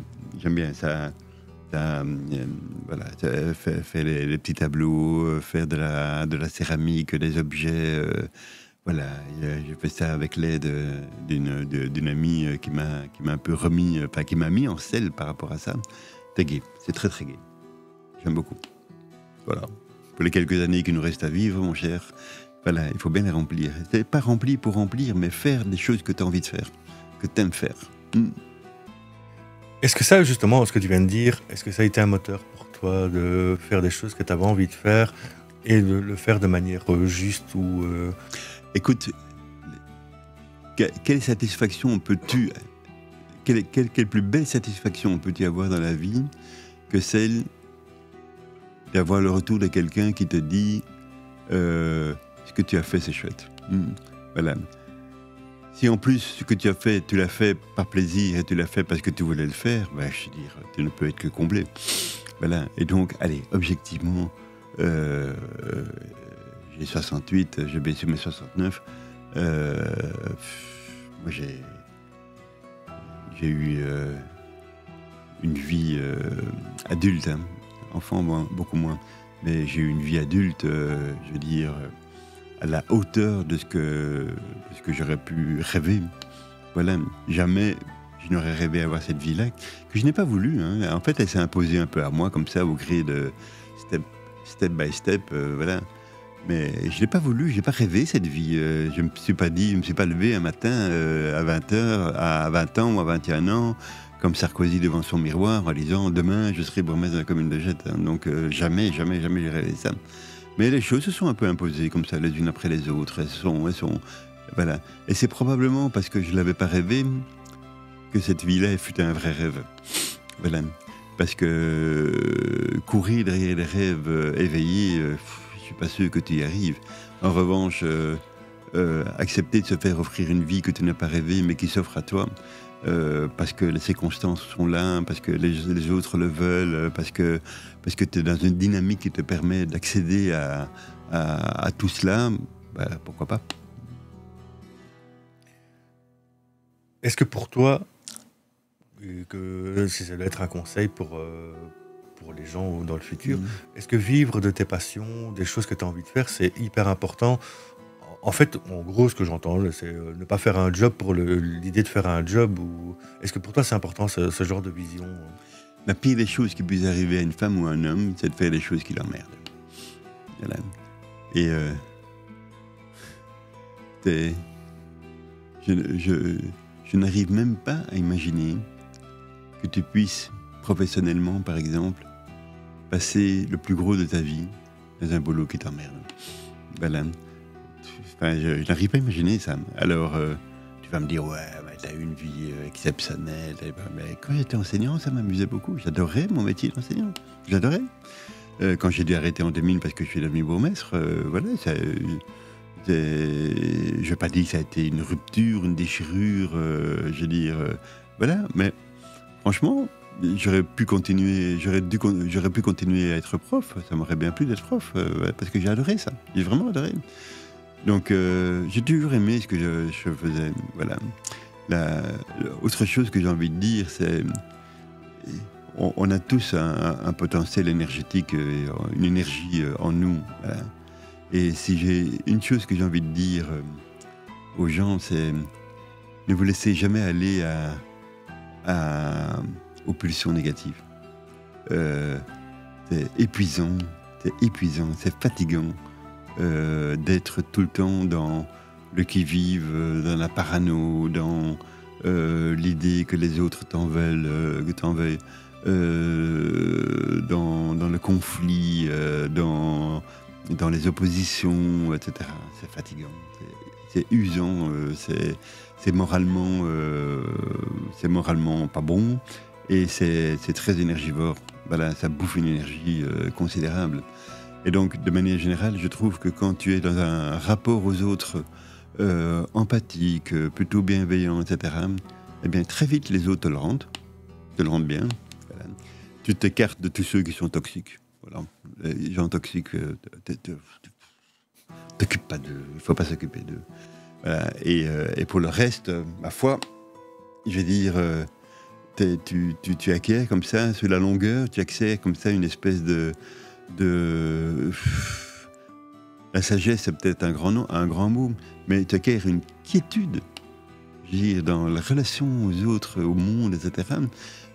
bien ça. Voilà, faire les petits tableaux, faire de la céramique, des objets. Voilà, j'ai fait ça avec l'aide d'une amie qui m'a un peu remis, qui m'a mis en selle par rapport à ça. C'est gai, c'est très très gai. J'aime beaucoup. Voilà. Pour les quelques années qui nous restent à vivre, mon cher, voilà, il faut bien les remplir. C'est pas rempli pour remplir, mais faire des choses que tu as envie de faire, que tu aimes faire. Est-ce que ça, justement, ce que tu viens de dire, est-ce que ça a été un moteur pour toi de faire des choses que tu avais envie de faire et de le faire de manière juste ou... Écoute, quelle satisfaction peux-tu... Quelle plus belle satisfaction peux-tu avoir dans la vie que celle d'avoir le retour de quelqu'un qui te dit ce que tu as fait, c'est chouette. Voilà. Si en plus, ce que tu as fait, tu l'as fait par plaisir et tu l'as fait parce que tu voulais le faire, je veux dire, tu ne peux être que comblé. Voilà. Et donc, allez, objectivement, j'ai 68, j'ai baissé mes 69. Moi, j'ai eu une vie adulte, hein. Enfant, beaucoup moins. Mais j'ai eu une vie adulte, je veux dire... à la hauteur de ce que j'aurais pu rêver. Voilà, jamais je n'aurais rêvé avoir cette vie-là, que je n'ai pas voulu. Hein. En fait, elle s'est imposée un peu à moi, comme ça, au gré de step by step, voilà. Mais je n'ai pas voulu, je n'ai pas rêvé cette vie. Je ne me suis pas levé un matin à 20h, à 20 ans ou à 21 ans, comme Sarkozy devant son miroir, en disant « Demain, je serai bourgmestre de la commune de Jette. » Donc jamais j'ai rêvé ça. Mais les choses se sont un peu imposées comme ça, les unes après les autres. Elles sont, voilà. Et c'est probablement parce que je ne l'avais pas rêvé que cette vie-là fut un vrai rêve. Voilà. Parce que courir derrière les rêves éveillés, je ne suis pas sûr que tu y arrives. En revanche, accepter de se faire offrir une vie que tu n'as pas rêvée, mais qui s'offre à toi, parce que les circonstances sont là, parce que les autres le veulent, parce que tu es dans une dynamique qui te permet d'accéder à tout cela, pourquoi pas. Est-ce que pour toi, si ça doit être un conseil pour les gens dans le futur, est-ce que vivre de tes passions, des choses que tu as envie de faire, c'est hyper important ? En fait, en gros, ce que j'entends, c'est ne pas faire un job pour l'idée de faire un job. Ou... Est-ce que pour toi, c'est important, ce genre de vision ? la pire des choses qui puisse arriver à une femme ou à un homme, c'est de faire des choses qui l'emmerdent. Voilà. Et je n'arrive même pas à imaginer que tu puisses, professionnellement par exemple, passer le plus gros de ta vie dans un boulot qui t'emmerde. Voilà. Enfin, je n'arrive pas à imaginer ça. Alors, tu vas me dire, ouais, tu as eu une vie exceptionnelle. Mais quand j'étais enseignant, ça m'amusait beaucoup. J'adorais mon métier d'enseignant. J'adorais. Quand j'ai dû arrêter en 2000 parce que je suis devenu bourgmestre, voilà, je ne vais pas dire que ça a été une rupture, une déchirure, je veux dire, voilà, mais franchement, j'aurais pu continuer à être prof, ça m'aurait bien plu d'être prof, parce que j'ai adoré ça, j'ai vraiment adoré. Donc, j'ai toujours aimé ce que je faisais, voilà. Autre chose que j'ai envie de dire, c'est... On a tous un potentiel énergétique, une énergie en nous, voilà. Et si j'ai une chose que j'ai envie de dire aux gens, c'est ne vous laissez jamais aller aux pulsions négatives. C'est épuisant, c'est fatigant d'être tout le temps dans le qui-vive, dans la parano, dans l'idée que les autres t'en veulent, dans le conflit, dans les oppositions, etc. C'est fatigant, c'est usant, c'est moralement pas bon, et c'est très énergivore. Voilà, ça bouffe une énergie considérable. Et donc, de manière générale, je trouve que quand tu es dans un rapport aux autres empathique, plutôt bienveillant, etc., eh bien, très vite, les autres te le rendent bien. Voilà. Tu t'écartes de tous ceux qui sont toxiques. Voilà. Les gens toxiques, t'occupes pas d'eux, il faut pas s'occuper d'eux. Voilà. Et pour le reste, ma foi, je vais dire, tu acquiers comme ça, sur la longueur, tu acquiers comme ça une espèce de la sagesse, c'est peut-être un grand mot, mais tu acquiers une quiétude, je veux dire, dans la relation aux autres, au monde, etc.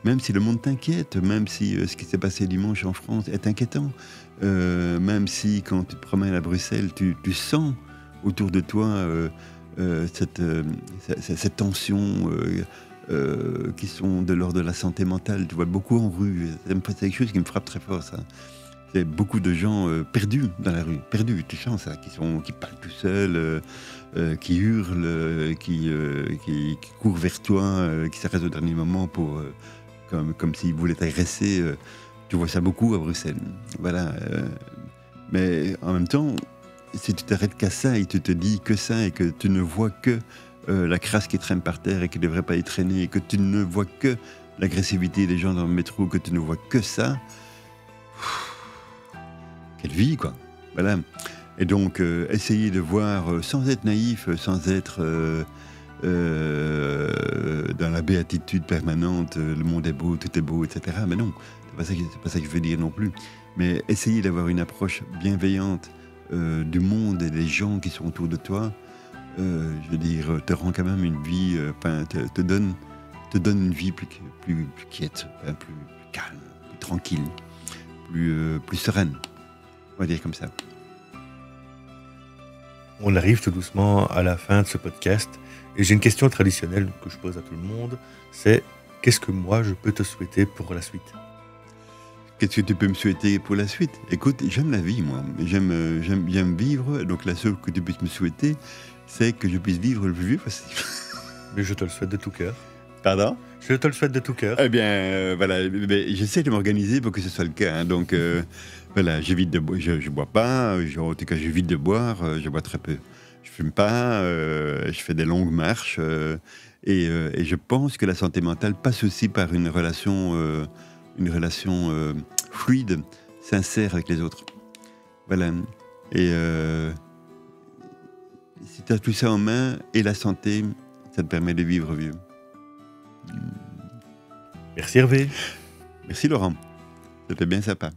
Même si le monde t'inquiète, même si ce qui s'est passé dimanche en France est inquiétant, même si quand tu te promènes à Bruxelles, tu sens autour de toi cette tension qui sont de l'ordre de la santé mentale. Tu vois beaucoup en rue, c'est quelque chose qui me frappe très fort, ça. C'est beaucoup de gens perdus dans la rue, perdus, tu sens ça, qui parlent tout seuls, qui hurlent, qui courent vers toi, qui s'arrêtent au dernier moment pour... Comme s'ils voulaient t'agresser. Tu vois ça beaucoup à Bruxelles. Voilà. Mais en même temps, si tu t'arrêtes qu'à ça et tu te dis que ça et que tu ne vois que la crasse qui traîne par terre et qui ne devrait pas y traîner et que tu ne vois que l'agressivité des gens dans le métro, que tu ne vois que ça, quelle vie, quoi. Voilà. Et donc, essayer de voir, sans être naïf, sans être... dans la béatitude permanente, le monde est beau, tout est beau, etc. Mais non, c'est pas ça que je veux dire non plus. Mais essayer d'avoir une approche bienveillante du monde et des gens qui sont autour de toi, je veux dire, te rend quand même une vie, te donne une vie plus quiète, plus calme, plus tranquille, plus sereine. On va dire comme ça. On arrive tout doucement à la fin de ce podcast. Et j'ai une question traditionnelle que je pose à tout le monde, c'est qu'est-ce que moi je peux te souhaiter pour la suite ? Qu'est-ce que tu peux me souhaiter pour la suite ? Écoute, j'aime la vie, moi. J'aime bien vivre, donc la seule que tu puisses me souhaiter, c'est que je puisse vivre le plus vieux possible. Mais je te le souhaite de tout cœur. Pardon ? Je te le souhaite de tout cœur. Eh bien, voilà, j'essaie de m'organiser pour que ce soit le cas. Hein, donc, voilà, j'évite de boire, je bois pas, en tout cas, j'évite de boire, je bois très peu. Je fume pas, je fais des longues marches et je pense que la santé mentale passe aussi par une relation fluide, sincère avec les autres. Voilà. Et si tu as tout ça en main et la santé, ça te permet de vivre vieux. Merci Hervé. Merci Laurent. C'était bien sympa.